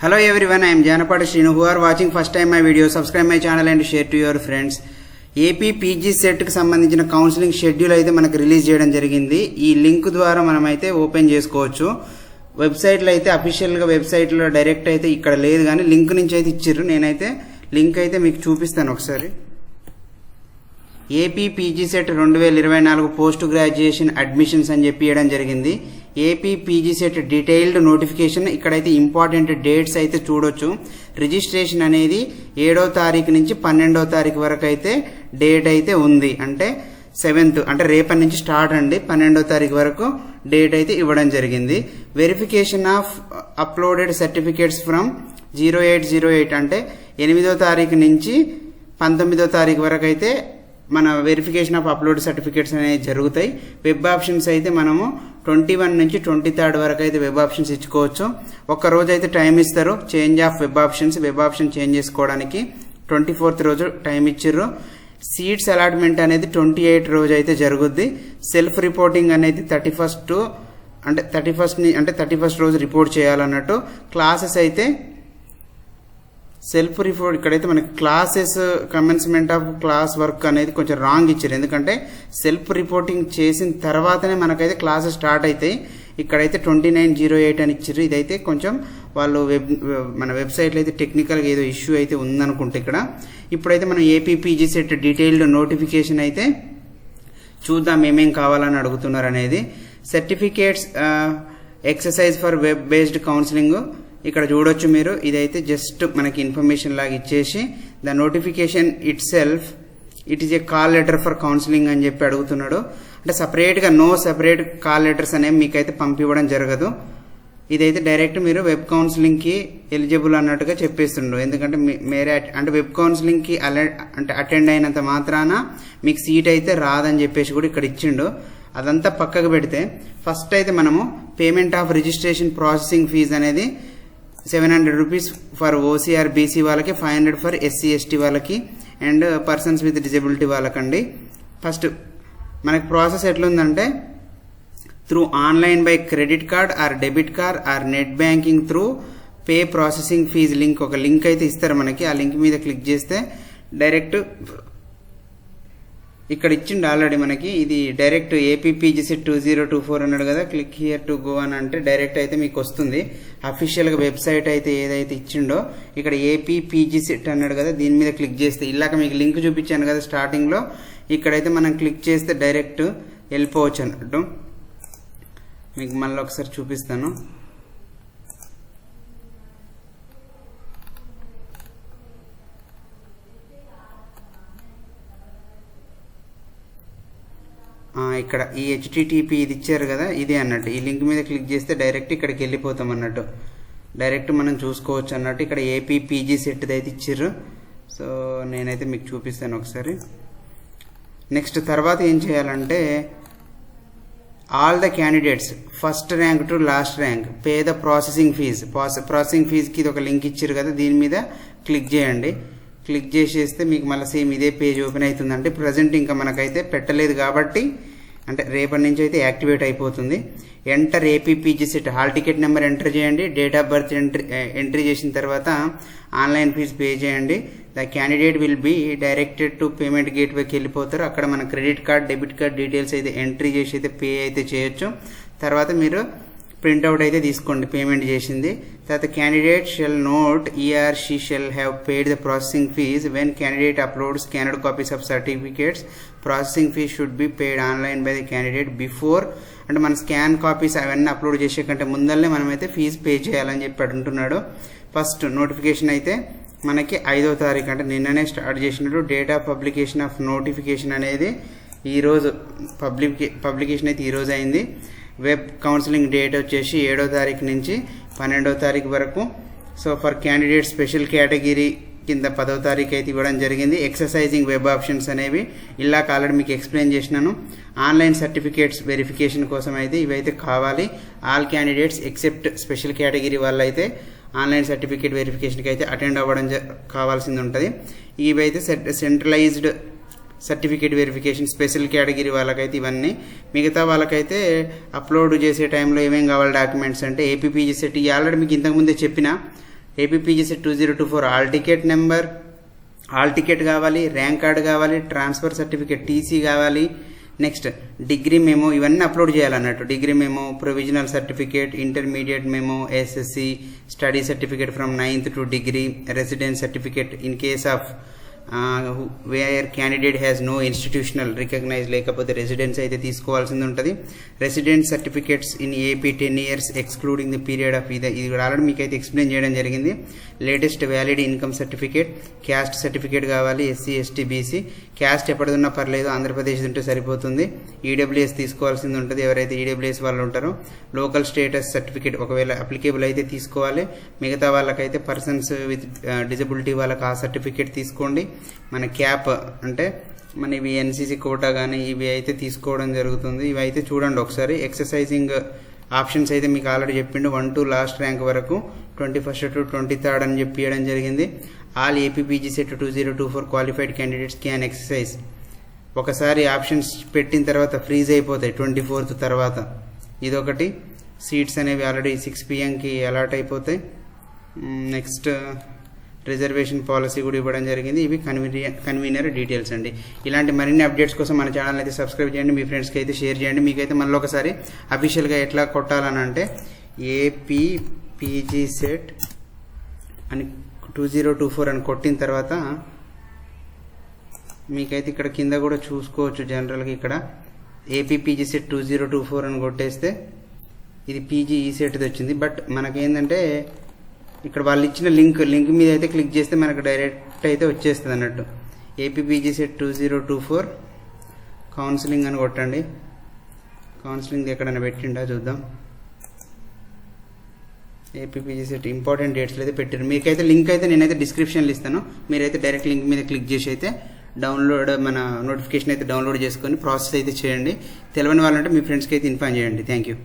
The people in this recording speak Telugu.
Hello everyone, I am Janapada Srinu. Who are watching first time my video, subscribe my channel and share to your friends. AP PG సెట్కి సంబంధించిన కౌన్సిలింగ్ షెడ్యూల్ అయితే మనకు రిలీజ్ చేయడం జరిగింది. ఈ లింక్ ద్వారా మనమైతే ఓపెన్ చేసుకోవచ్చు. వెబ్సైట్లో అయితే అఫీషియల్గా వెబ్సైట్లో డైరెక్ట్ అయితే ఇక్కడ లేదు, కానీ లింక్ నుంచి అయితే ఇచ్చారు. నేనైతే లింక్ అయితే మీకు చూపిస్తాను ఒకసారి. AP PG set 2024 post graduation admissions అని చెప్పి ఇవ్వడం జరిగింది. AP PG set detailed notification. ఇక్కడైతే ఇంపార్టెంట్ డేట్స్ అయితే చూడొచ్చు. రిజిస్ట్రేషన్ అనేది 7వ తారీఖు నుంచి 12వ తారీఖు వరకు అయితే డేట్ అయితే ఉంది. అంటే 7th అంటే రేపటి నుంచి స్టార్ట్ అండి. 12వ తారీఖు వరకు డేట్ అయితే ఇవ్వడం జరిగింది. Verification of uploaded certificates from 0808 అంటే 8వ తారీఖు నుంచి 19వ తారీఖు వరకు అయితే మన వెరిఫికేషన్ ఆఫ్ అప్లోడ్ సర్టిఫికేట్స్ అనేవి జరుగుతాయి. వెబ్ ఆప్షన్స్ అయితే మనము 21 నుంచి 23 వరకు అయితే వెబ్ ఆప్షన్స్ ఇచ్చుకోవచ్చు. ఒక్క రోజు అయితే టైం ఇస్తారు change of web option change చేసుకోవడానికి. 24th రోజు టైం ఇచ్చిర్రు. సీట్స్ అలాట్మెంట్ అనేది 28 రోజు అయితే జరుగుద్ది. సెల్ఫ్ రిపోర్టింగ్ అనేది 31st రోజు రిపోర్ట్ చేయాలన్నట్టు. క్లాసెస్ అయితే సెల్ఫ్ రిపోర్ట్ ఇక్కడైతే మనకి classes commencement of class work అనేది కొంచెం రాంగ్ ఇచ్చారు. ఎందుకంటే సెల్ఫ్ రిపోర్టింగ్ చేసిన తర్వాతనే మనకైతే క్లాసెస్ స్టార్ట్ అవుతాయి. ఇక్కడైతే 2908 అని ఇచ్చారు. ఇదైతే కొంచెం వాళ్ళు మన వెబ్సైట్లో అయితే టెక్నికల్గా ఏదో ఇష్యూ అయితే ఉందనుకుంటే ఇక్కడ. ఇప్పుడైతే మనం AP PG set detailed notification అయితే చూద్దాం ఏమేం కావాలని అడుగుతున్నారు అనేది. Certificates exercise for web based counselling ఇక్కడ చూడొచ్చు మీరు. ఇదైతే జస్ట్ మనకి ఇన్ఫర్మేషన్ లాగా ఇచ్చేసి the notification it self it is a call letter for counselling అని చెప్పి అడుగుతున్నాడు. అంటే సపరేట్గా సెపరేట్ కాల్ లెటర్స్ అనేవి మీకైతే పంపివ్వడం జరగదు. ఇదైతే డైరెక్ట్ మీరు వెబ్ కౌన్సిలింగ్కి ఎలిజిబుల్ అన్నట్టుగా చెప్పేస్తుండ్రు. ఎందుకంటే అంటే వెబ్ కౌన్సిలింగ్కి అంటే అటెండ్ అయినంత మాత్రాన మీకు సీట్ అయితే రాదని చెప్పేసి కూడా ఇక్కడ ఇచ్చిండు. అదంతా పక్కకు పెడితే ఫస్ట్ అయితే మనము payment of registration processing fee అనేది 700 రూపీస్ ఫర్ ఓసీఆర్ బీసీ వాళ్ళకి, 500 ఫర్ ఎస్సీ ఎస్టీ వాళ్ళకి అండ్ పర్సన్స్ విత్ డిజబిలిటీ వాళ్ళకండి. ఫస్ట్ మనకి ప్రాసెస్ ఎట్లుందంటే through online by credit card or debit card or net banking through pay processing fee link ఒక లింక్ అయితే ఇస్తారు మనకి. ఆ లింక్ మీద క్లిక్ చేస్తే డైరెక్ట్ ఇక్కడ ఇచ్చిండు ఆల్రెడీ మనకి. ఇది డైరెక్ట్ ఏపీ పీజీ సెట్ 2024 అన్నాడు కదా, క్లిక్ హియర్ టు గో అని అంటే డైరెక్ట్ అయితే మీకు వస్తుంది. అఫీషియల్గా వెబ్సైట్ అయితే ఏదైతే ఇచ్చిండో ఇక్కడ ఏపీ పీజీ సెట్ అన్నాడు కదా, దీని మీద క్లిక్ చేస్తే ఇలాగ మీకు లింక్ చూపించాను కదా స్టార్టింగ్లో, ఇక్కడైతే మనం క్లిక్ చేస్తే డైరెక్ట్ వెళ్ళిపోవచ్చు అన్నట్టు. మీకు మళ్ళీ ఒకసారి చూపిస్తాను. ఇక్కడ ఈ హెచ్టిటిపి ఇది ఇచ్చారు కదా, ఇదే అన్నట్టు. ఈ లింక్ మీద క్లిక్ చేస్తే డైరెక్ట్ ఇక్కడికి వెళ్ళిపోతాం అన్నట్టు. డైరెక్ట్ మనం చూసుకోవచ్చు అన్నట్టు. ఇక్కడ ఏపీ పీజీ సెట్ అయితే ఇచ్చారు. సో నేనైతే మీకు చూపిస్తాను ఒకసారి. నెక్స్ట్ తర్వాత ఏం చేయాలంటే all the candidates first rank to last rank pay the processing ఫీజ్కి ఇది ఒక లింక్ ఇచ్చారు కదా, దీని మీద క్లిక్ చేయండి. క్లిక్ చేసేస్తే మీకు మళ్ళీ సేమ్ ఇదే పేజ్ ఓపెన్ అవుతుందంటే ప్రజెంట్ ఇంకా మనకైతే పెట్టలేదు కాబట్టి అంటే రేపటి నుంచి అయితే యాక్టివేట్ అయిపోతుంది. Enter AP PG CET hall ticket number enter చేయండి. డేట్ ఆఫ్ బర్త్ ఎంట్రీ చేసిన తర్వాత ఆన్లైన్ ఫీజు పే చేయండి. The candidate will be directed to payment గేట్వేకి వెళ్ళిపోతారు. అక్కడ మన credit card debit card details అయితే ఎంట్రీ చేసి అయితే పే అయితే చేయొచ్చు. తర్వాత మీరు ప్రింట్అవుట్ అయితే తీసుకోండి పేమెంట్ చేసింది. తర్వాత candidate shall not or she shall have paid the processing fee when candidate upload scanned copies of certificates. Processing fee should be paid online by the candidate before. అంటే మన స్కాన్ కాపీస్ అవన్నీ అప్లోడ్ చేసే కంటే ముందరనే మనమైతే ఫీజు పే చేయాలని చెప్పి అంటున్నాడు. ఫస్ట్ నోటిఫికేషన్ అయితే మనకి 5వ తారీఖు అంటే నిన్ననే స్టార్ట్ చేసినట్టు. Date of publication of notification అనేది ఈరోజు పబ్లికేషన్ అయితే ఈరోజు అయింది. వెబ్ కౌన్సిలింగ్ డేట్ వచ్చేసి 7వ తారీఖు నుంచి 12వ తారీఖు వరకు. So for candidate special category కింద 10వ తారీఖు అయితే ఇవ్వడం జరిగింది. ఎక్సర్సైజింగ్ వెబ్ ఆప్షన్స్ అనేవి ఇలాగ ఆల్రెడీ మీకు ఎక్స్ప్లెయిన్ చేసినాను. ఆన్లైన్ సర్టిఫికేట్స్ వెరిఫికేషన్ కోసం అయితే ఇవైతే కావాలి. All candidates except special category వాళ్ళు అయితే ఆన్లైన్ సర్టిఫికేట్ వెరిఫికేషన్కి అయితే అటెండ్ అవ్వడం కావాల్సింది ఉంటుంది. ఇవైతే centralised certificate verification special category వాళ్ళకైతే ఇవన్నీ. మిగతా వాళ్ళకైతే అప్లోడ్ చేసే టైంలో ఏమేం కావాలి డాక్యుమెంట్స్ అంటే ఏపీపీజీ సెట్ ఆల్రెడీ మీకు ఇంతకుముందే చెప్పిన ఏపీపీజీ సెట్ 2024 ఆల్ టికెట్ కావాలి, ర్యాంక్ కార్డ్ కావాలి, ట్రాన్స్ఫర్ సర్టిఫికేట్ టీసీ కావాలి, నెక్స్ట్ డిగ్రీ మెమో ఇవన్నీ అప్లోడ్ చేయాలన్నట్టు. Degree memo, provisional certificate, intermediate memo, SSC study certificate from 9th to degree, residence certificate in case of where candidate has no institutional recognise, లేకపోతే రెసిడెన్స్ అయితే తీసుకోవాల్సింది ఉంటుంది. Residence certificates in AP 10 years excluding the period of ఇది కూడా ఆల్రెడీ మీకు అయితే ఎక్స్ప్లెయిన్ చేయడం జరిగింది. Latest valid income certificate, caste certificate కావాలి, ఎస్సీ ఎస్టీ బీసీ, క్యాస్ట్ ఎప్పటిదున్నా పర్లేదు, ఆంధ్రప్రదేశ్ ఉంటే సరిపోతుంది. ఈడబ్ల్యూఎస్ తీసుకోవాల్సింది ఉంటుంది ఎవరైతే ఈడబ్ల్యూఎస్ వాళ్ళు ఉంటారో. లోకల్ స్టేటస్ సర్టిఫికేట్ ఒకవేళ అప్లికేబుల్ అయితే తీసుకోవాలి. మిగతా వాళ్ళకైతే పర్సన్స్ విత్ డిజబిలిటీ వాళ్ళకి ఆ సర్టిఫికేట్ తీసుకోండి. మన క్యాప్ అంటే మన ఇవి ఎన్సీసీ కోటా కానీ ఇవి అయితే తీసుకోవడం జరుగుతుంది. ఇవి అయితే చూడండి ఒకసారి. ఎక్సర్సైజింగ్ ఆప్షన్స్ అయితే మీకు ఆల్రెడీ చెప్పిండు, 1 to లాస్ట్ ర్యాంక్ వరకు 21st to 23rd అని చెప్పియడం జరిగింది. All APPG CET 2024 qualified candidates can exercise. ఒకసారి ఆప్షన్స్ పెట్టిన తర్వాత ఫ్రీజ్ అయిపోతాయి 24th తర్వాత. ఇదొకటి. సీట్స్ అనేవి ఆల్రెడీ 6 PM అలాట్ అయిపోతాయి. నెక్స్ట్ రిజర్వేషన్ పాలసీ కూడా ఇవ్వడం జరిగింది. ఇవి కన్వీనర్ డీటెయిల్స్ అండి. ఇలాంటి మరిన్ని అప్డేట్స్ కోసం మన ఛానల్ అయితే సబ్స్క్రైబ్ చేయండి, మీ ఫ్రెండ్స్కి అయితే షేర్ చేయండి. మీకైతే మళ్ళీ ఒకసారి అఫీషియల్గా ఎట్లా కొట్టాలని అంటే ఏపీపీజీ సెట్ అని 2024 అని కొట్టిన తర్వాత మీకైతే ఇక్కడ కింద కూడా చూసుకోవచ్చు. జనరల్గా ఇక్కడ ఏపీపీజీ సెట్ 2024 అని కొట్టేస్తే ఇది పీజీ ఈ సెట్ది వచ్చింది. బట్ మనకేంటంటే ఇక్కడ వాళ్ళు ఇచ్చిన లింక్ మీద అయితే క్లిక్ చేస్తే మనకు డైరెక్ట్ అయితే వచ్చేస్తుంది అన్నట్టు. ఏపీపీజీ సెట్ 2024 కౌన్సిలింగ్ అని కొట్టండి. కౌన్సిలింగ్ ఎక్కడైనా పెట్టిండా చూద్దాం. ఏపీపీజీ సెట్ ఇంపార్టెంట్ డేట్స్లో అయితే పెట్టారు. మీకైతే లింక్ అయితే నేనైతే డిస్క్రిప్షన్లో ఇస్తాను. మీరైతే డైరెక్ట్ లింక్ మీద క్లిక్ చేసి అయితే డౌన్లోడ్ మన నోటిఫికేషన్ అయితే డౌన్లోడ్ చేసుకొని ప్రాసెస్ అయితే చేయండి. తెలియని వాళ్ళంటే మీ ఫ్రెండ్స్కి అయితే ఇన్ఫార్మ్ చేయండి. Thank you.